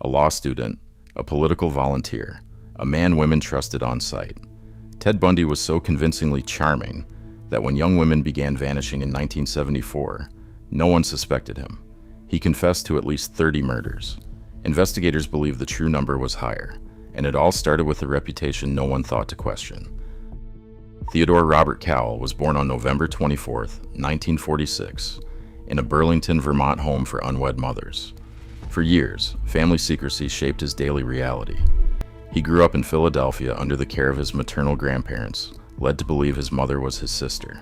a law student, a political volunteer, a man women trusted on sight. Ted Bundy was so convincingly charming that when young women began vanishing in 1974, no one suspected him. He confessed to at least 30 murders. Investigators believe the true number was higher, and it all started with a reputation no one thought to question. Theodore Robert Cowell was born on November 24, 1946, in a Burlington, Vermont home for unwed mothers. For years, family secrecy shaped his daily reality. He grew up in Philadelphia under the care of his maternal grandparents, led to believe his mother was his sister.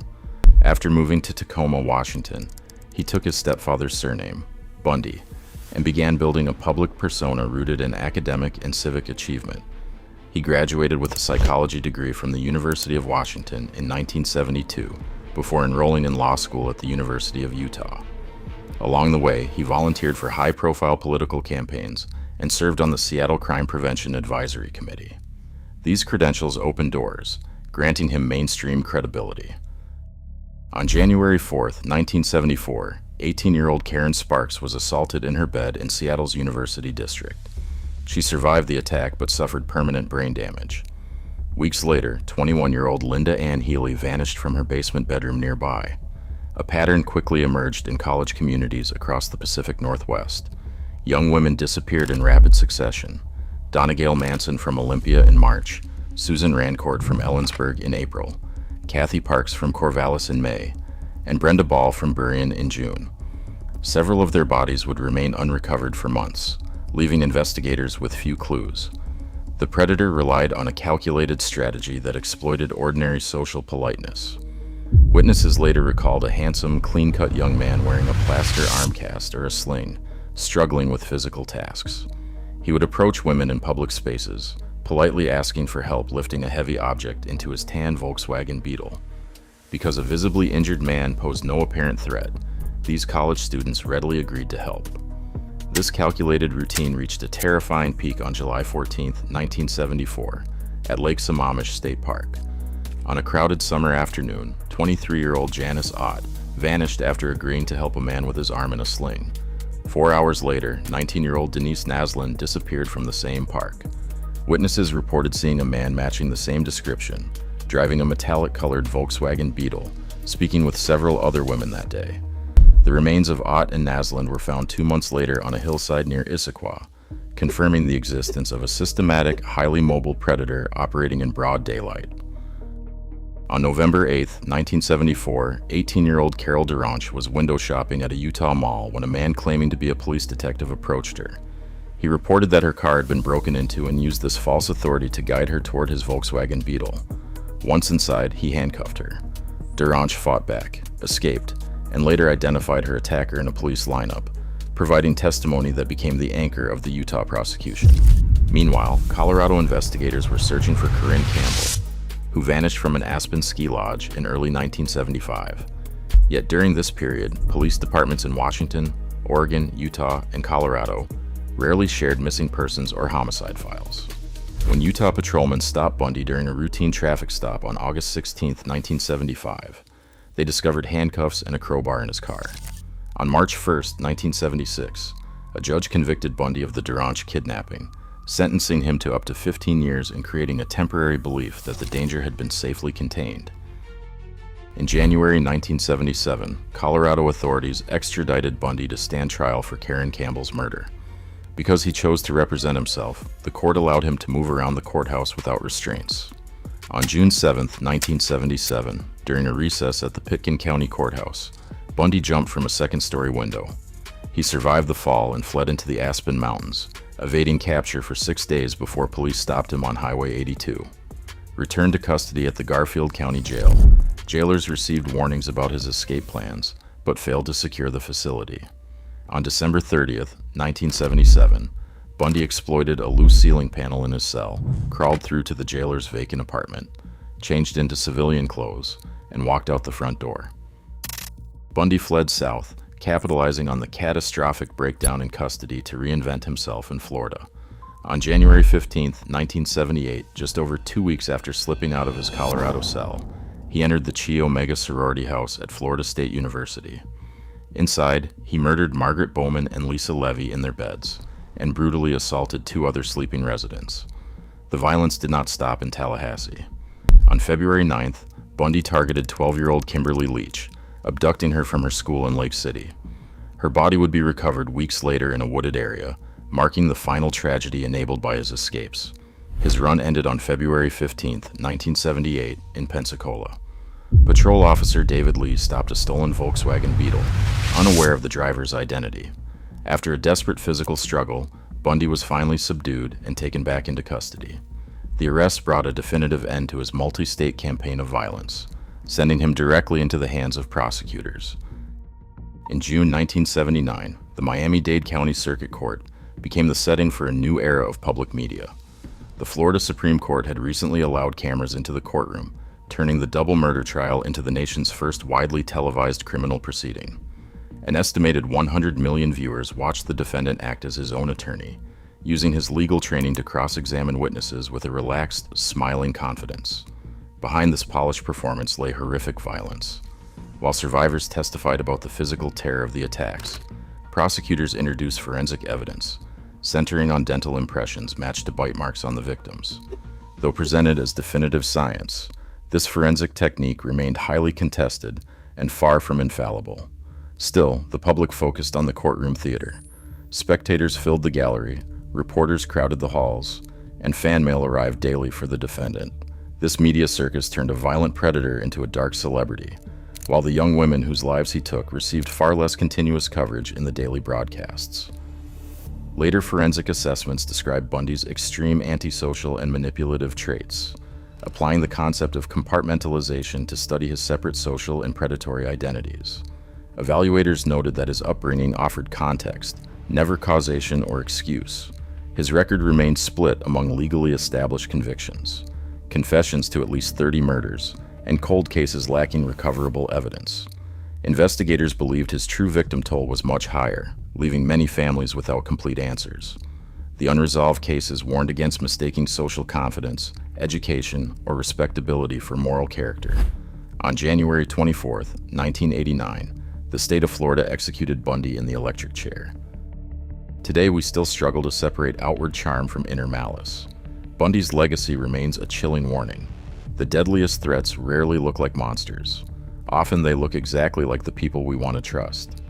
After moving to Tacoma, Washington, he took his stepfather's surname, Bundy, and began building a public persona rooted in academic and civic achievement. He graduated with a psychology degree from the University of Washington in 1972, before enrolling in law school at the University of Utah. Along the way, he volunteered for high-profile political campaigns and served on the Seattle Crime Prevention Advisory Committee. These credentials opened doors, granting him mainstream credibility. On January 4, 1974, 18-year-old Karen Sparks was assaulted in her bed in Seattle's University District. She survived the attack but suffered permanent brain damage. Weeks later, 21-year-old Linda Ann Healy vanished from her basement bedroom nearby. A pattern quickly emerged in college communities across the Pacific Northwest. Young women disappeared in rapid succession. Donna Gail Manson from Olympia in March, Susan Rancourt from Ellensburg in April, Kathy Parks from Corvallis in May, and Brenda Ball from Burien in June. Several of their bodies would remain unrecovered for months, leaving investigators with few clues. The predator relied on a calculated strategy that exploited ordinary social politeness. Witnesses later recalled a handsome, clean-cut young man wearing a plaster arm cast or a sling, struggling with physical tasks. He would approach women in public spaces, politely asking for help lifting a heavy object into his tan Volkswagen Beetle. Because a visibly injured man posed no apparent threat, these college students readily agreed to help. This calculated routine reached a terrifying peak on July 14, 1974, at Lake Sammamish State Park. On a crowded summer afternoon, 23-year-old Janice Ott vanished after agreeing to help a man with his arm in a sling. 4 hours later, 19-year-old Denise Naslund disappeared from the same park. Witnesses reported seeing a man matching the same description, driving a metallic-colored Volkswagen Beetle, speaking with several other women that day. The remains of Ott and Naslund were found 2 months later on a hillside near Issaquah, confirming the existence of a systematic, highly mobile predator operating in broad daylight. On November 8, 1974, 18-year-old Carol Duranch was window shopping at a Utah mall when a man claiming to be a police detective approached her. He reported that her car had been broken into and used this false authority to guide her toward his Volkswagen Beetle. Once inside, he handcuffed her. Duranch fought back, escaped, and later identified her attacker in a police lineup, providing testimony that became the anchor of the Utah prosecution. Meanwhile, Colorado investigators were searching for Corinne Campbell, who vanished from an Aspen ski lodge in early 1975. Yet during this period, police departments in Washington, Oregon, Utah, and Colorado rarely shared missing persons or homicide files. When Utah patrolmen stopped Bundy during a routine traffic stop on August 16, 1975, they discovered handcuffs and a crowbar in his car. On March 1, 1976, a judge convicted Bundy of the Duranch kidnapping, sentencing him to up to 15 years and creating a temporary belief that the danger had been safely contained. In January 1977, Colorado authorities extradited Bundy to stand trial for Karen Campbell's murder. Because he chose to represent himself, the court allowed him to move around the courthouse without restraints. On June 7, 1977, during a recess at the Pitkin County Courthouse, Bundy jumped from a second-story window. He survived the fall and fled into the Aspen Mountains, evading capture for 6 days before police stopped him on Highway 82. Returned to custody at the Garfield County Jail, jailers received warnings about his escape plans, but failed to secure the facility. On December 30, 1977, Bundy exploited a loose ceiling panel in his cell, crawled through to the jailer's vacant apartment, changed into civilian clothes, and walked out the front door. Bundy fled south, capitalizing on the catastrophic breakdown in custody to reinvent himself in Florida. On January 15, 1978, just over 2 weeks after slipping out of his Colorado cell, he entered the Chi Omega sorority house at Florida State University. Inside, he murdered Margaret Bowman and Lisa Levy in their beds, and brutally assaulted 2 other sleeping residents. The violence did not stop in Tallahassee. On February 9th, Bundy targeted 12-year-old Kimberly Leach, abducting her from her school in Lake City. Her body would be recovered weeks later in a wooded area, marking the final tragedy enabled by his escapes. His run ended on February 15, 1978, in Pensacola. Patrol officer David Lee stopped a stolen Volkswagen Beetle, unaware of the driver's identity. After a desperate physical struggle, Bundy was finally subdued and taken back into custody. The arrest brought a definitive end to his multi-state campaign of violence, sending him directly into the hands of prosecutors. In June 1979, the Miami-Dade County Circuit Court became the setting for a new era of public media. The Florida Supreme Court had recently allowed cameras into the courtroom, turning the double murder trial into the nation's first widely televised criminal proceeding. An estimated 100 million viewers watched the defendant act as his own attorney, using his legal training to cross-examine witnesses with a relaxed, smiling confidence. Behind this polished performance lay horrific violence. While survivors testified about the physical terror of the attacks, prosecutors introduced forensic evidence, centering on dental impressions matched to bite marks on the victims. Though presented as definitive science, this forensic technique remained highly contested and far from infallible. Still, the public focused on the courtroom theater. Spectators filled the gallery, reporters crowded the halls, and fan mail arrived daily for the defendant. This media circus turned a violent predator into a dark celebrity, while the young women whose lives he took received far less continuous coverage in the daily broadcasts. Later forensic assessments described Bundy's extreme antisocial and manipulative traits, applying the concept of compartmentalization to study his separate social and predatory identities. Evaluators noted that his upbringing offered context, never causation or excuse. His record remained split among legally established convictions, confessions to at least 30 murders, and cold cases lacking recoverable evidence. Investigators believed his true victim toll was much higher, leaving many families without complete answers. The unresolved cases warned against mistaking social confidence, education, or respectability for moral character. On January 24, 1989, the state of Florida executed Bundy in the electric chair. Today, we still struggle to separate outward charm from inner malice. Bundy's legacy remains a chilling warning. The deadliest threats rarely look like monsters. Often they look exactly like the people we want to trust.